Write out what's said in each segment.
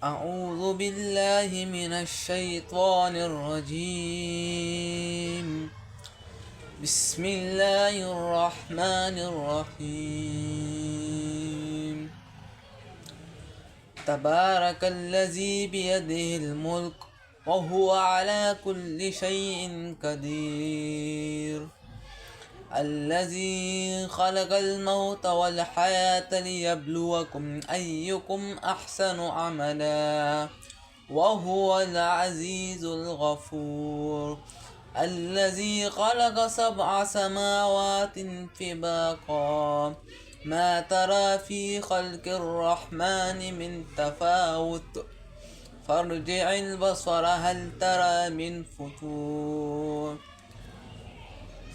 أعوذ بالله من الشيطان الرجيم. بسم الله الرحمن الرحيم. تبارك الذي بيده الملك وهو على كل شيء قدير. الذي خلق الموت والحياة ليبلوكم أيكم أحسن عملا وهو العزيز الغفور. الذي خلق 7 سماوات طباقا ما ترى في خلق الرحمن من تفاوت فارجع البصر هل ترى من فتور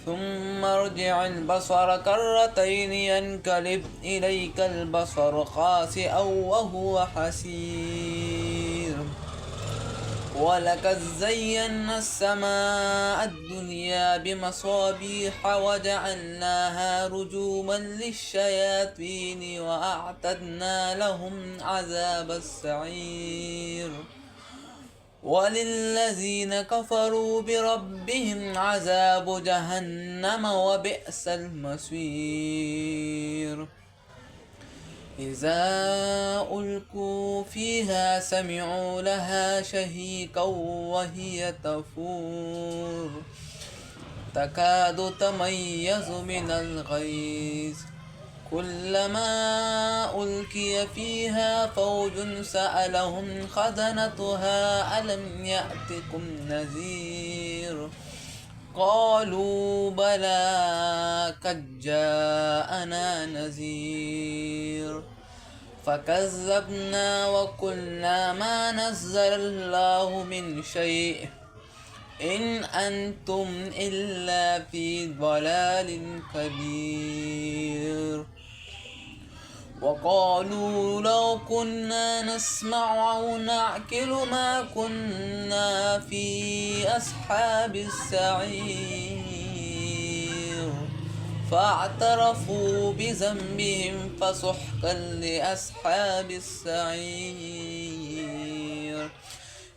ثم ارجع البصر كرتين ينقلب إليك البصر خاسئا وهو حسير. ولقد زينا السماء الدنيا بمصابيح وجعلناها رجوما للشياطين وأعتدنا لهم عذاب السعير. وللذين كفروا بربهم عذاب جهنم وبئس المصير. إذا ألقوا فيها سمعوا لها شهيقا وهي تفور تكاد تميز من الغيظ كلما ألقي فيها فوج سألهم خزنتها ألم يأتكم نذير قالوا بلى قد جاءنا نذير فكذبنا وقلنا ما نزل الله من شيء إن أنتم إلا في ضلال كبير. وقالوا لو كنا نسمع أو نعقل ما كنا في أصحاب السعير فاعترفوا بذنبهم فسحقا لأصحاب السعير.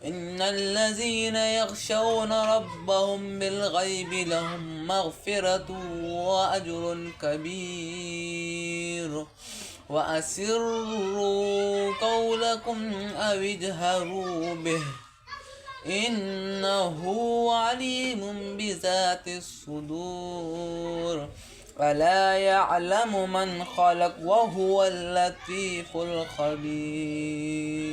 إن الذين يخشون ربهم بالغيب لهم مغفرة وأجر كبير. وأسروا قولكم أو اجهروا به إنه عليم بذات الصدور. ألا يعلم من خلق وهو اللطيف الخبير.